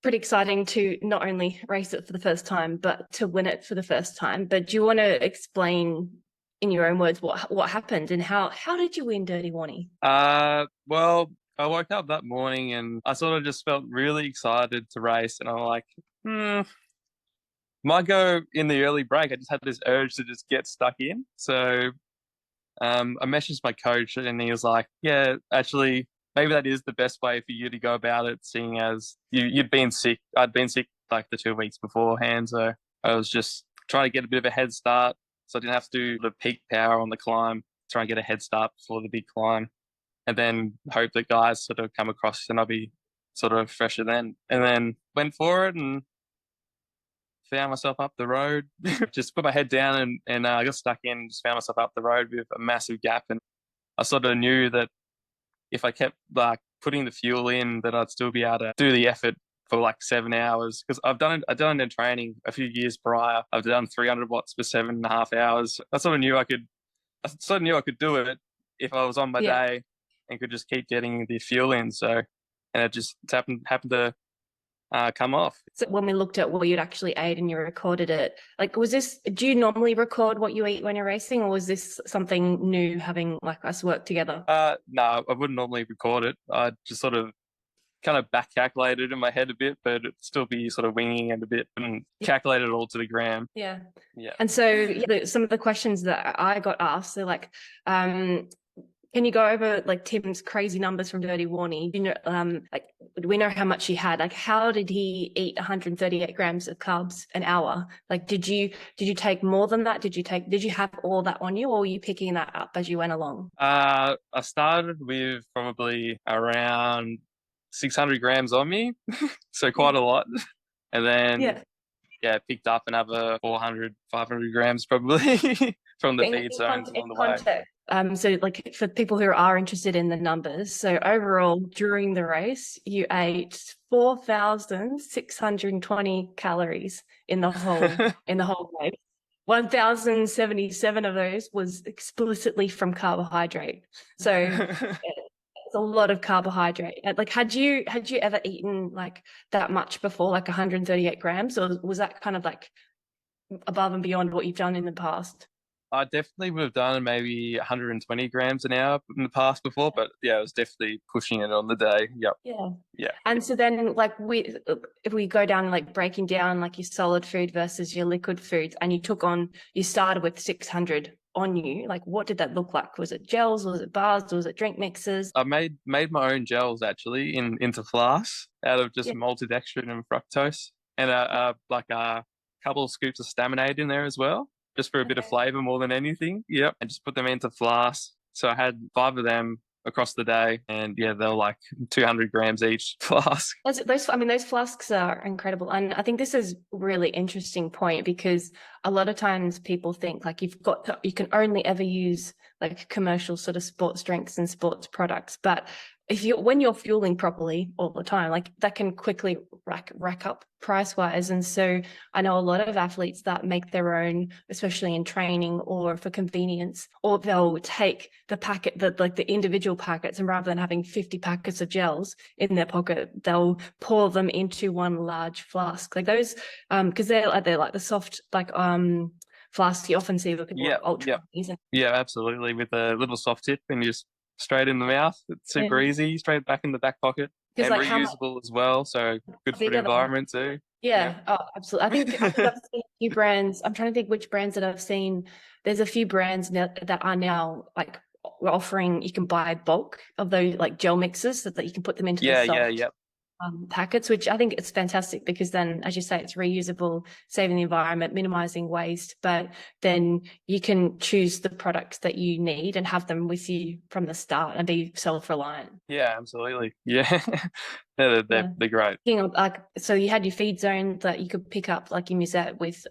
pretty exciting to not only race it for the first time, but to win it for the first time. But do you want to explain in your own words what happened and how did you win Dirty Warrny? Well, I woke up that morning and I sort of just felt really excited to race, and I'm like, might go in the early break. I just had this urge to just get stuck in. So I messaged my coach and he was like, yeah, actually, maybe that is the best way for you to go about it, seeing as you'd been sick. I'd been sick like the 2 weeks beforehand. So I was just trying to get a bit of a head start so I didn't have to do the peak power on the climb, try and get a head start before the big climb, and then hope that guys sort of come across and I'll be sort of fresher then. And then went for it and found myself up the road. Just put my head down and I got stuck in, just found myself up the road with a massive gap. And I sort of knew that if I kept like putting the fuel in, that I'd still be able to do the effort for like 7 hours. Because I've done it in training a few years prior. I've done 300 watts for 7.5 hours. I sort of knew I could do it if I was on my day and could just keep getting the fuel in. So, and it just happened to come off. So when we looked at what you'd actually ate and you recorded it, like, do you normally record what you eat when you're racing, or was this something new, having like us work together? No, I wouldn't normally record it. I just sort of kind of back calculated in my head a bit, but it'd still be sort of winging it a bit and calculate it all to the gram. Yeah. Yeah. And so some of the questions that I got asked, they're like, can you go over like Tim's crazy numbers from Dirty Warrny? You know, like we know how much he had. Like, how did he eat 138 grams of carbs an hour? Like, did you take more than that? Did you have all that on you, or were you picking that up as you went along? I started with probably around 600 grams on me, so quite a lot, and then picked up another 400, 500 grams probably from the feed zones along the way. So like for people who are interested in the numbers, so overall during the race, you ate 4,620 calories in the whole race. 1,077 of those was explicitly from carbohydrate. So it's a lot of carbohydrate. Like, had you ever eaten like that much before, like 138 grams, or was that kind of like above and beyond what you've done in the past? I definitely would have done maybe 120 grams an hour in the past before, but yeah, I was definitely pushing it on the day. Yep. Yeah. And so then like if we go down like breaking down like your solid food versus your liquid foods, and you started with 600 on you, like what did that look like? Was it gels? Was it bars? Was it drink mixes? I made my own gels actually into flasks out of just maltodextrin and fructose, and like a couple of scoops of staminate in there as well, just for a bit of flavor more than anything. Yep. And just put them into flasks. So I had 5 of them across the day, and yeah, they're like 200 grams each flask. Those flasks are incredible. And I think this is a really interesting point, because a lot of times people think like you can only ever use like commercial sort of sports drinks and sports products. But when you're fueling properly all the time, like that can quickly rack up price wise. And so I know a lot of athletes that make their own, especially in training or for convenience, or they'll take the packet, the individual packets, and rather than having 50 packets of gels in their pocket, they'll pour them into one large flask. Like those, because they're like the soft, like flasks you often see with people ultra. Yeah, absolutely. With a little soft tip and just straight in the mouth. It's super easy, straight back in the back pocket, and like reusable as well. So good for the environment too. Yeah. Oh, absolutely. I think I've seen a few brands. I'm trying to think which brands that I've seen. There's a few brands now that are now like offering, you can buy bulk of those like gel mixes so that you can put them into the soft packets, which I think it's fantastic, because then, as you say, it's reusable, saving the environment, minimizing waste, but then you can choose the products that you need and have them with you from the start and be self-reliant. Yeah, absolutely. Yeah. they're great. So you had your feed zone that you could pick up like your musette with.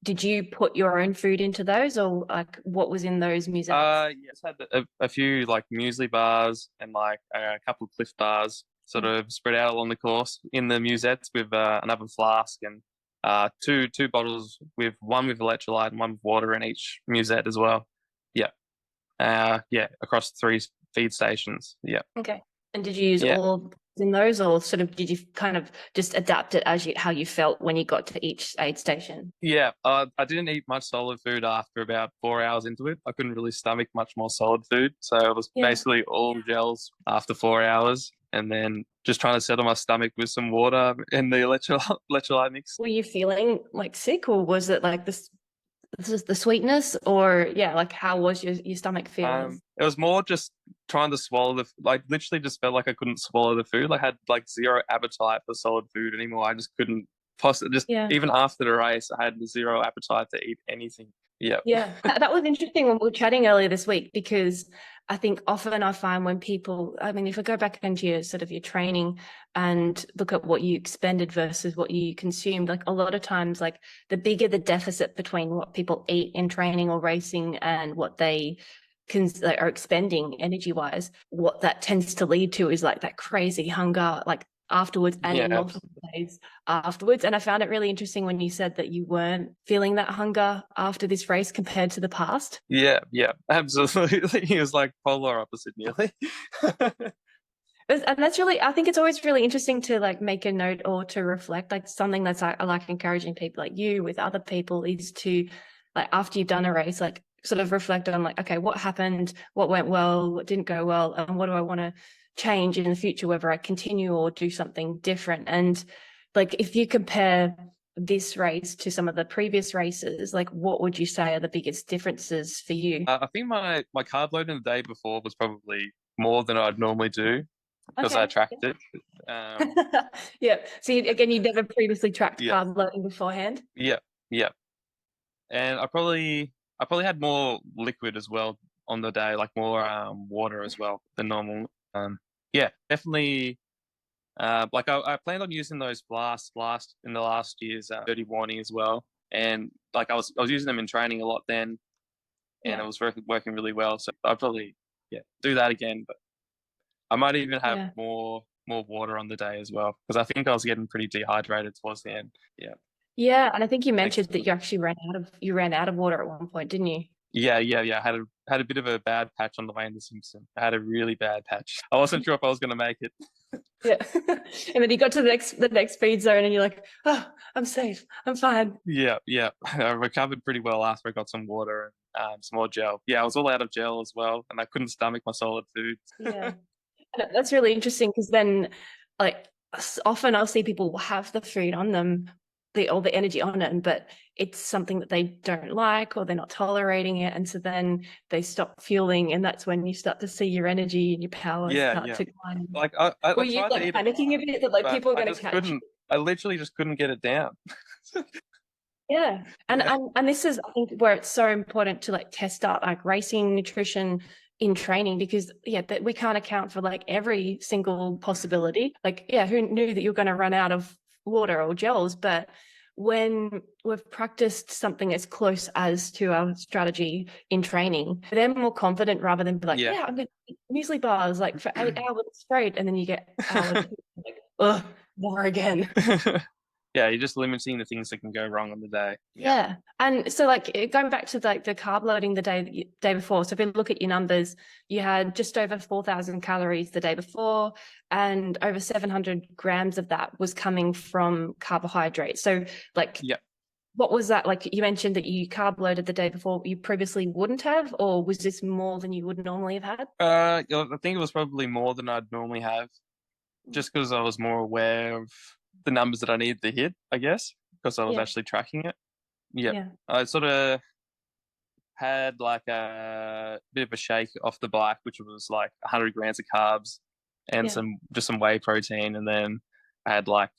Did you put your own food into those, or like what was in those musettes? Yes, I had a few like muesli bars and like a couple of Cliff bars sort of spread out along the course in the musettes, with another flask and two bottles, with one with electrolyte and one with water in each musette as well. Yeah. Across 3 feed stations. Yeah. Okay. And did you use all in those, or sort of did you kind of just adapt it as how you felt when you got to each aid station? Yeah, I didn't eat much solid food after about 4 hours into it. I couldn't really stomach much more solid food, so it was Yeah. basically all gels after 4 hours, and then just trying to settle my stomach with some water and the electrolyte mix. Were you feeling like sick, or was it like this is the sweetness, or yeah, like how was your stomach feeling? It was more just trying to swallow like literally just felt like I couldn't swallow the food. I had like zero appetite for solid food anymore. I just couldn't possibly just Yeah. even after the race, I had zero appetite to eat anything. Yeah. Yeah, that was interesting when we were chatting earlier this week, because I think often I find when people, I mean, if I go back into your sort of your training and look at what you expended versus what you consumed, like a lot of times, like the bigger the deficit between what people eat in training or racing and what they are expending energy wise, what that tends to lead to is like that crazy hunger, like afterwards and in multiple days afterwards. And I found it really interesting when you said that you weren't feeling that hunger after this race compared to the past. Yeah, absolutely. He was like polar opposite nearly. And that's really, I think it's always really interesting to like make a note or to reflect. Like something that's I like encouraging people like you with other people is to, like, after you've done a race, like sort of reflect on like, okay, what happened, what went well, what didn't go well, and what do I want to change in the future, whether I continue or do something different. And like, if you compare this race to some of the previous races, like what would you say are the biggest differences for you? I think my carb loading the day before was probably more than I'd normally do because I tracked it. Yeah. So again, you never previously tracked Yeah. carb loading beforehand? Yeah. And I probably had more liquid as well on the day, like more water as well than normal. Yeah, definitely. Like I planned on using those flasks in the last year's Dirty Warrny as well, and like I was using them in training a lot then, and it was working really well. So I'll probably do that again, but I might even have more water on the day as well, because I think I was getting pretty dehydrated towards the end. Yeah. Yeah, and I think you mentioned that you actually ran out of water at one point, didn't you? Yeah. I had a bit of a bad patch on the way in the Simpson. I had a really bad patch. I wasn't sure if I was going to make it. Yeah. And then you got to the next feed zone and you're like, oh, I'm safe. I'm fine. Yeah. I recovered pretty well after I got some water and some more gel. Yeah, I was all out of gel as well, and I couldn't stomach my solid food. Yeah. That's really interesting, because then, like, often I'll see people have the food on them, all the energy on it, but it's something that they don't like or they're not tolerating it, and so then they stop fueling, and that's when you start to see your energy and your power start to climb. Like I were you tried like to eat panicking a bit that like people are going to catch you? I literally just couldn't get it down. Yeah. And this is, I think, where it's so important to like test out like racing nutrition in training, because that we can't account for like every single possibility. Like, who knew that you're going to run out of water or gels? But when we've practiced something as close as to our strategy in training, they're more confident, rather than be like, I'm going to eat muesli bars like for 8 hours straight, and then you get hours like, ugh, more again. Yeah, you're just limiting the things that can go wrong on the day. Yeah. And so like going back to like the carb loading the day before, so if you look at your numbers, you had just over 4,000 calories the day before, and over 700 grams of that was coming from carbohydrates. So like, what was that? Like, you mentioned that you carb loaded the day before, you previously wouldn't have, or was this more than you would normally have had? I think it was probably more than I'd normally have, just because I was more aware of the numbers that I needed to hit, I guess, because I was actually tracking it. Yeah. I sort of had like a bit of a shake off the bike, which was like 100 grams of carbs and some whey protein, and then I had like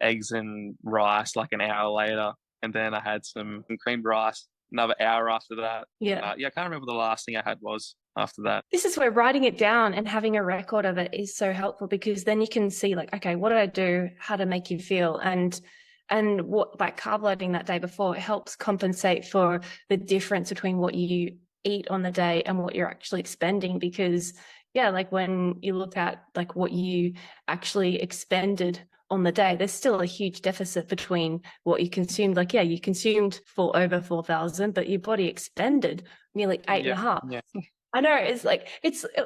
eggs and rice like an hour later, and then I had some creamed rice another hour after that. I can't remember the last thing I had was after that. This is where writing it down and having a record of it is so helpful, because then you can see like, okay, what did I do? How to make you feel? And what, like carb loading that day before, it helps compensate for the difference between what you eat on the day and what you're actually expending. Because like when you look at like what you actually expended on the day, there's still a huge deficit between what you consumed. Like, you consumed for over 4,000, but your body expended nearly 8.5. I know it's like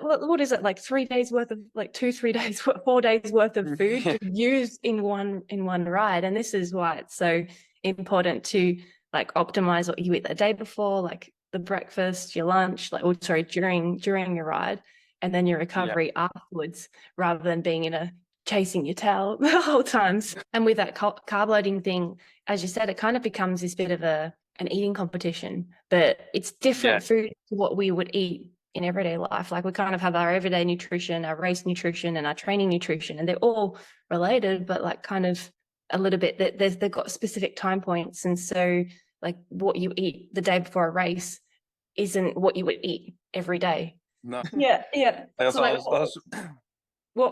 what is it like 3 days worth of like 2-3 days 4 days worth of food to use in one ride, and this is why it's so important to like optimize what you eat the day before, like the breakfast, your lunch, like during your ride, and then your recovery afterwards, rather than being in a chasing your tail the whole time. And with that carb loading thing, as you said, it kind of becomes this bit of an eating competition, but it's different food to what we would eat in everyday life. Like we kind of have our everyday nutrition, our race nutrition, and our training nutrition, and they're all related, but like kind of a little bit that they've got specific time points. And so like what you eat the day before a race isn't what you would eat every day. No. Yeah. I So like, was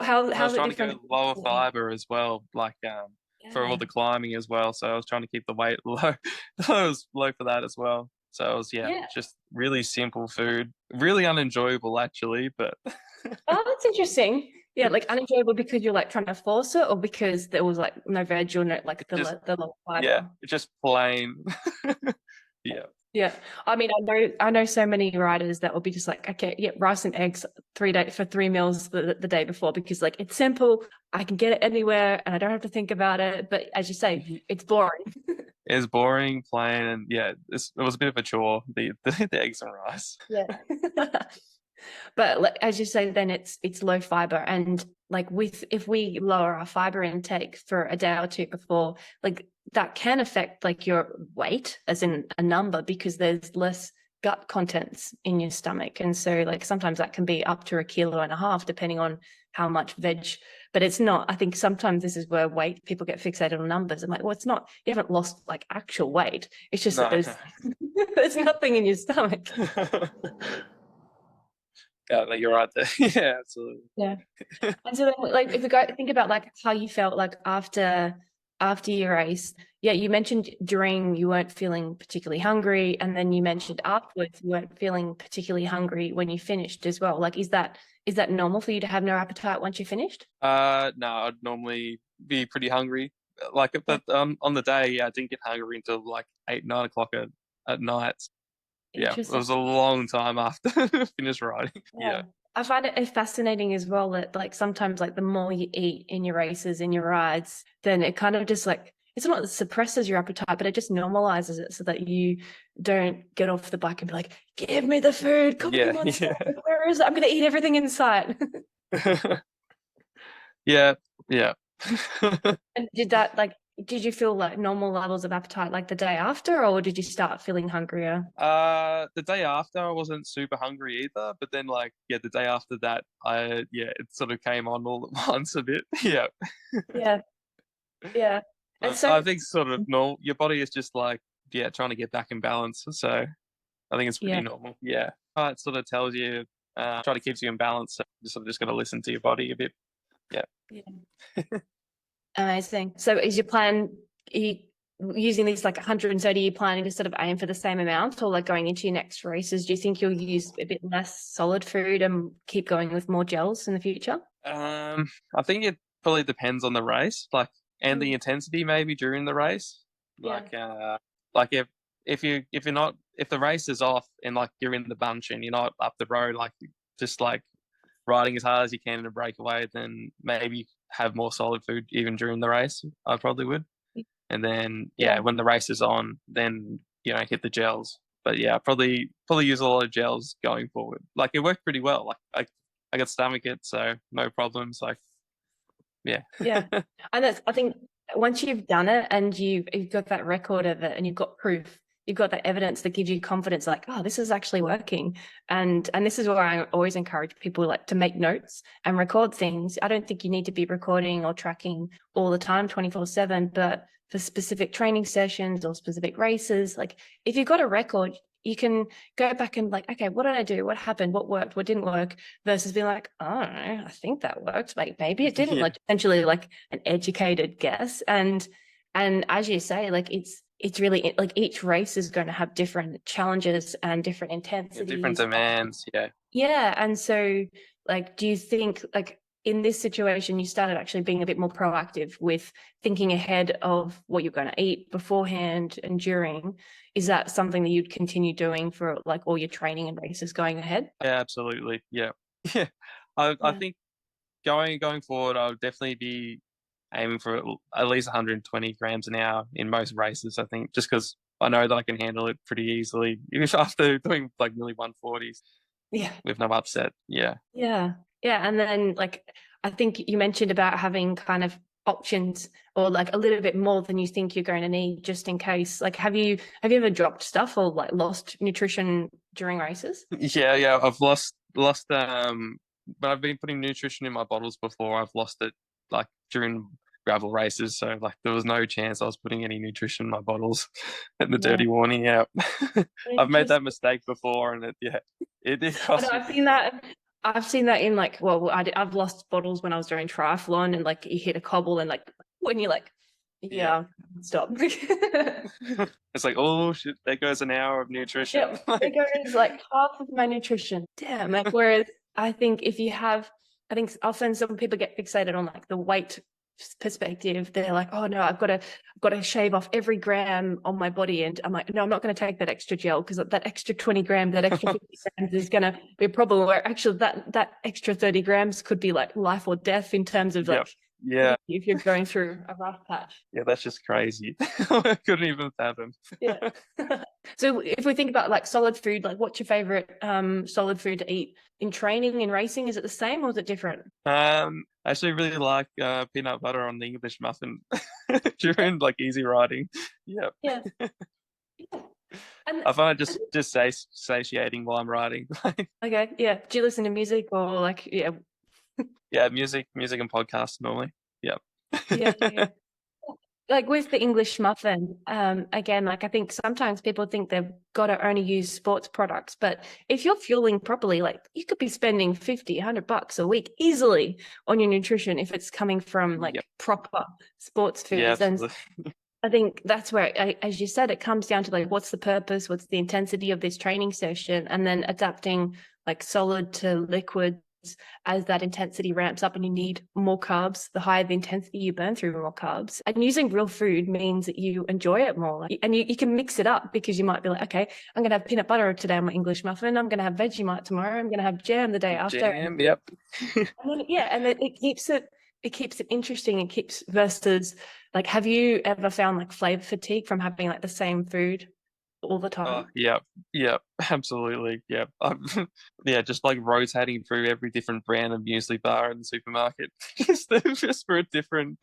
how's it trying different? to go lower fiber as well, like for all the climbing as well. So I was trying to keep the weight low. I was low for that as well. So it was just really simple food, really unenjoyable actually, but Oh, that's interesting. Yeah, like unenjoyable because you're like trying to force it, or because there was like no veg or no like the low fiber. just plain. Yeah. I mean, I know so many riders that will be just like, okay, yeah, rice and eggs 3 meals the day before, because like it's simple, I can get it anywhere and I don't have to think about it. But as you say, it's boring. It's boring, plain, and it was a bit of a chore, the eggs and rice. Yeah. But like, as you say, then it's low fiber, and like if we lower our fiber intake for a day or two before, like that can affect like your weight as in a number, because there's less gut contents in your stomach, and so like sometimes that can be up to 1.5 kilos depending on how much veg. But it's not, I think sometimes this is where people get fixated on numbers. I'm like, well, it's not, you haven't lost like actual weight, it's just that there's nothing in your stomach. Yeah, you're right there. Yeah, absolutely. Yeah. And so then, like, if we think about like how you felt like after your race, you mentioned during you weren't feeling particularly hungry, and then you mentioned afterwards you weren't feeling particularly hungry when you finished as well. Like, is that normal for you to have no appetite once you finished? No, I'd normally be pretty hungry. Like, but on the day, I didn't get hungry until like 8-9 o'clock at night. Yeah, it was a long time after finished riding. Yeah. I find it fascinating as well that like sometimes like the more you eat in your races, in your rides, then it kind of just like, it's not that it suppresses your appetite, but it just normalizes it so that you don't get off the bike and be like, give me the food, where is it? I'm going to eat everything in sight. Yeah. And did you feel like normal levels of appetite like the day after, or did you start feeling hungrier? The day after I wasn't super hungry either, but then like the day after that, it sort of came on all at once a bit. Yeah. And so I think sort of normal. Your body is just like trying to get back in balance. So I think it's pretty normal. Yeah, it sort of tells you, try to keep you in balance. So you're sort of just got to listen to your body a bit. Yeah. Amazing. So is your plan, using these like 130, you're planning to sort of aim for the same amount, or like going into your next races, do you think you'll use a bit less solid food and keep going with more gels in the future? I think it probably depends on the race, like, and the intensity maybe during the race. Like if the race is off and like you're in the bunch and you're not up the road, like just like riding as hard as you can in a breakaway, then maybe have more solid food even during the race. I probably would. And then when the race is on, then hit the gels. But probably use a lot of gels going forward. Like it worked pretty well. Like I got stomach it, so no problems. Like and I think once you've done it and you've got that record of it and you've got proof, you've got that evidence that gives you confidence, like, oh, this is actually working. And this is where I always encourage people like to make notes and record things. I don't think you need to be recording or tracking all the time 24/7, but for specific training sessions or specific races, like if you've got a record, you can go back and like, okay, what did I do? What happened? What worked? What didn't work? Versus being like, oh, I think that worked. Like maybe it didn't. Like essentially like an educated guess. And as you say, like it's really like each race is going to have different challenges and different intensities, different demands. And so like, do you think like in this situation, you started actually being a bit more proactive with thinking ahead of what you're going to eat beforehand and during. Is that something that you'd continue doing for like all your training and races going ahead? Yeah, absolutely. Yeah. Yeah. I think going forward, I'll definitely be aiming for at least 120 grams an hour in most races. I think just because I know that I can handle it pretty easily, even after doing like nearly 140s Yeah. with no upset. Yeah. Yeah. Yeah. And then like, I think you mentioned about having kind of options or like a little bit more than you think you're going to need just in case. Like, have you ever dropped stuff or like lost nutrition during races? Yeah. I've lost but I've been putting nutrition in my bottles before. I've lost it like during gravel races, so like there was no chance I was putting any nutrition in my bottles at the Yeah. Dirty Warrny. Yeah. I've made that mistake before, and it did I know, cost me. I've seen that in like, well, I've lost bottles when I was doing triathlon and like you hit a cobble and like when you're like, yeah, stop. It's like, oh shit, there goes an hour of nutrition. Yeah, it goes like half of my nutrition. Damn. Like, whereas I think I think often some people get fixated on like the weight perspective. They're like, oh no, I've got to shave off every gram on my body. And I'm like, no, I'm not going to take that extra gel because that extra 20 grams, that extra 50 grams is going to be a problem. Where actually that extra 30 grams could be like life or death in terms of like, Yeah. if you're going through a rough patch. Yeah, that's just crazy. I couldn't even fathom. Yeah. So if we think about like solid food, like what's your favorite solid food to eat in training, in racing? Is it the same or is it different? I actually really like peanut butter on the English muffin during like easy riding. Yeah. Yeah. Yeah. And I find it just satiating while I'm riding. okay, yeah. Do you listen to music or like Yeah, music and podcasts normally. Yeah. yeah. Like with the English muffin, again, like I think sometimes people think they've got to only use sports products, but if you're fueling properly, like you could be spending 50, $100 a week easily on your nutrition if it's coming from like proper sports Yeah, foods. And absolutely. I think that's where, as you said, it comes down to like, what's the purpose? What's the intensity of this training session? And then adapting like solid to liquids as that intensity ramps up and you need more carbs. The higher the intensity, you burn through more carbs. And using real food means that you enjoy it more. And you can mix it up because you might be like, okay, I'm going to have peanut butter today on my English muffin. I'm going to have Vegemite tomorrow. I'm going to have jam the day after. Jam, yep. And then it keeps it interesting. It keeps versus like, have you ever found like flavor fatigue from having like the same food all the time? Oh, yeah, absolutely. Yeah. Yeah, just like rotating through every different brand of muesli bar in the supermarket. just for a different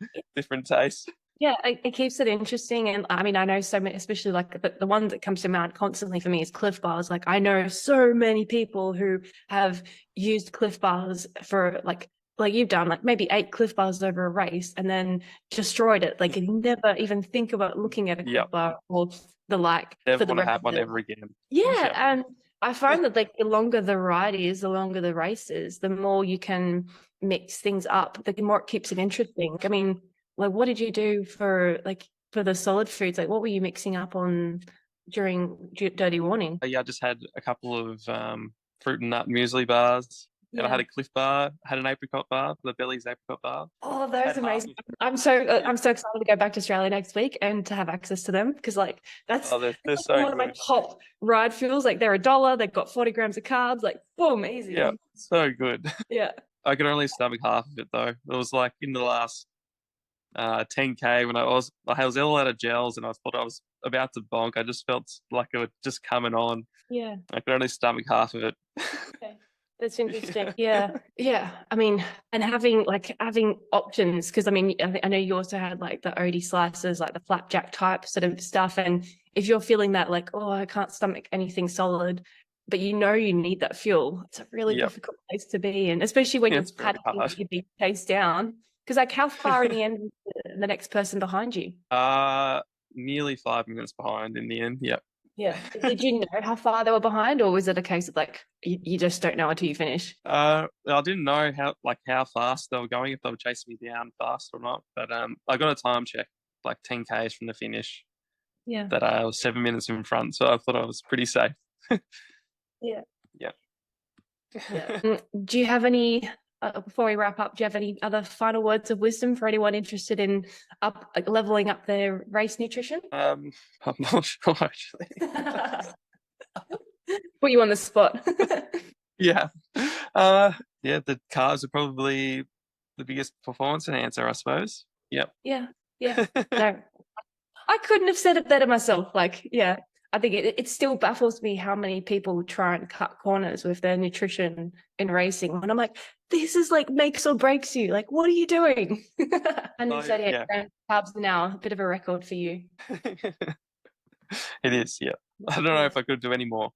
taste. Yeah, it keeps it interesting. And I mean, I know so many, especially like the one that comes to mind constantly for me is Cliff Bars. Like I know so many people who have used Cliff Bars for like you've done, like maybe 8 Cliff Bars over a race and then destroyed it. Like you never even think about looking at a Cliff Bar or the like. Never for the want to rest have one of it. ever again. Yeah, and I find that like the longer the ride is, the longer the race is, the more you can mix things up, the more it keeps it interesting. I mean, like what did you do for the solid foods? Like what were you mixing up on during Dirty Warrny? Yeah, I just had a couple of fruit and nut muesli bars. And I had a Cliff Bar, had an apricot bar, the Belly's apricot bar. Oh, those are amazing! I'm so excited to go back to Australia next week and to have access to them because like that's they're so one of my top ride fuels. Like they're $1. They've got 40 grams of carbs. Like boom, easy. Yeah, so good. Yeah. I could only stomach half of it though. It was like in the last 10K when I was all out of gels and I thought I was about to bonk. I just felt like it was just coming on. Yeah. I could only stomach half of it. Okay. That's interesting. Yeah. I mean, and having options, because I mean, I know you also had like the Odie slices, like the flapjack type sort of stuff. And if you're feeling that like, oh, I can't stomach anything solid, but you know you need that fuel, it's a really difficult place to be in, especially when you're had your big pace down. Because like, how far in the end was the next person behind you? Nearly 5 minutes behind in the end. Yep. Yeah. Did you know how far they were behind, or was it a case of like you just don't know until you finish? I didn't know how fast they were going, if they were chasing me down fast or not. But I got a time check like 10Ks from the finish. Yeah. That I was 7 minutes in front, so I thought I was pretty safe. Yeah. Yeah. Do you have any before we wrap up, do you have any other final words of wisdom for anyone interested in leveling up their race nutrition? I'm not sure actually. Put you on the spot. Yeah. Yeah, the carbs are probably the biggest performance enhancer, I suppose. Yep. Yeah. No, I couldn't have said it better myself. Like, yeah, I think it still baffles me how many people try and cut corners with their nutrition in racing. And I'm like, this is like makes or breaks you. Like, what are you doing? 138 grams carbs an hour, a bit of a record for you. It is, yeah. I don't know if I could do any more.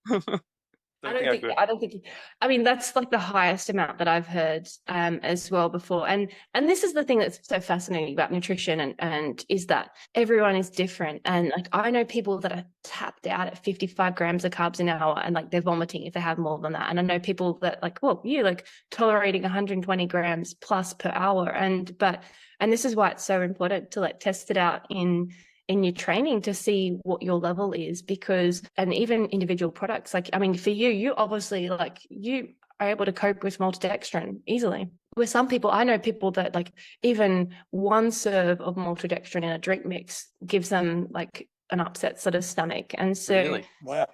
I don't think. I mean, that's like the highest amount that I've heard as well before. And this is the thing that's so fascinating about nutrition and is that everyone is different. And like I know people that are tapped out at 55 grams of carbs an hour and like they're vomiting if they have more than that. And I know people that like, well, you like tolerating 120 grams plus per hour. And this is why it's so important to like test it out in your training to see what your level is, because, and even individual products, like, I mean, for you obviously like you are able to cope with maltodextrin easily. With some people, I know people that like even one serve of maltodextrin in a drink mix gives them like an upset sort of stomach. And so, really? Wow.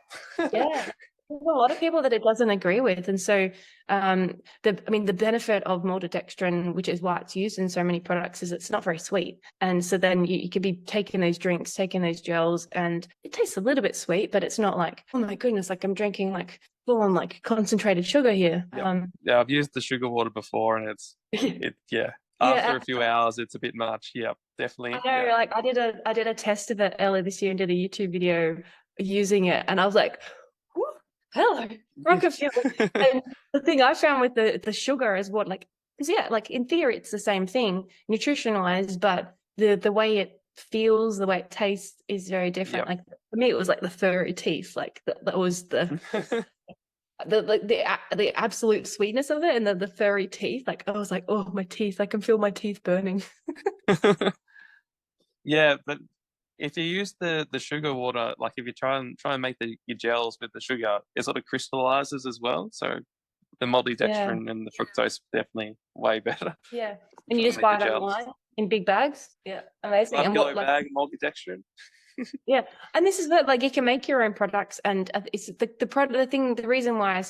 Yeah. There's a lot of people that it doesn't agree with. And so the benefit of maltodextrin, which is why it's used in so many products, is it's not very sweet. And so then you could be taking those drinks, taking those gels, and it tastes a little bit sweet, but it's not like, oh my goodness, like I'm drinking like full on like concentrated sugar here. Yep. Yeah, I've used the sugar water before and after a few hours it's a bit much. Yeah, definitely. I know, like I did a test of it earlier this year and did a YouTube video using it, and I was like, hello, Rockefeller. And the thing I found with the sugar is what, like, because like in theory it's the same thing nutrition wise, but the way it feels, the way it tastes is very different. Like for me, it was like the furry teeth, like that was the the absolute sweetness of it, and the furry teeth. Like I was like, oh, my teeth! I can feel my teeth burning. Yeah, but if you use the sugar water, like if you try and make your gels with the sugar, it sort of crystallizes as well. So the maltodextrin and the fructose definitely way better. Yeah, and you just buy that online in big bags. Yeah, amazing. 5 kilo bag maltodextrin. Yeah, and this is what, like, you can make your own products, and it's the reason why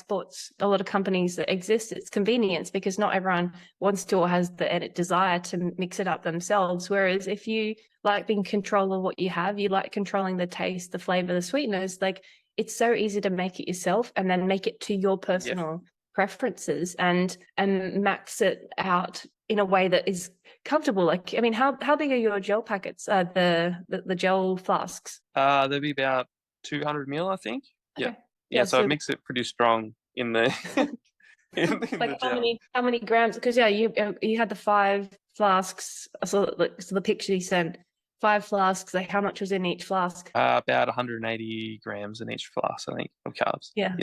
a lot of companies that exist, it's convenience, because not everyone wants to or has the desire to mix it up themselves. Whereas if you like being in control of what you have, you like controlling the taste, the flavor, the sweetness, like it's so easy to make it yourself and then make it to your personal preferences and max it out in a way that is comfortable. Like, I mean, how big are your gel packets? The gel flasks? They'll be about 200 ml, I think. Okay. Yeah. So I mix it pretty strong in the. Like how many grams? Because you had the 5 flasks. So the picture you sent, 5 flasks. Like how much was in each flask? About 180 grams in each flask, I think, of carbs. Yeah.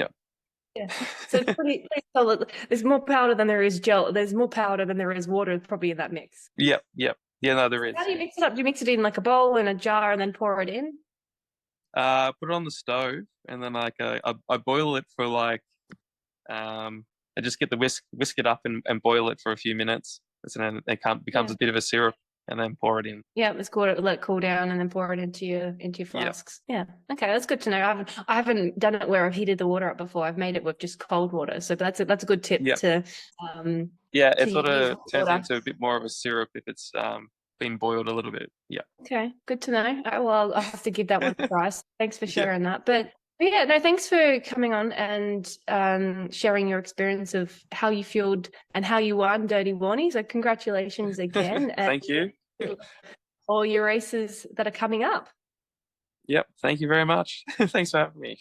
So it's pretty solid. There's more powder than there is gel. There's more powder than there is water probably in that mix. Yep. Yeah, no, there is. How do you mix it up? Do you mix it in like a bowl, in a jar, and then pour it in? Put it on the stove, and then like I boil it for like I just get the whisk it up and boil it for a few minutes, and then it becomes a bit of a syrup, and then pour it in. Yeah, let it cool down, and then pour it into your flasks. Yeah. Okay, that's good to know. I haven't done it where I've heated the water up before. I've made it with just cold water, so that's a good tip to. It sort of turns into a bit more of a syrup if it's been boiled a little bit. Yeah. Okay, good to know. Well, I'll have to give that one a try. Thanks for sharing that. But yeah, no, thanks for coming on and sharing your experience of how you fueled and how you won Dirty Warrny. So congratulations again. Thank you. All your races that are coming up. Yep. Thank you very much. Thanks for having me.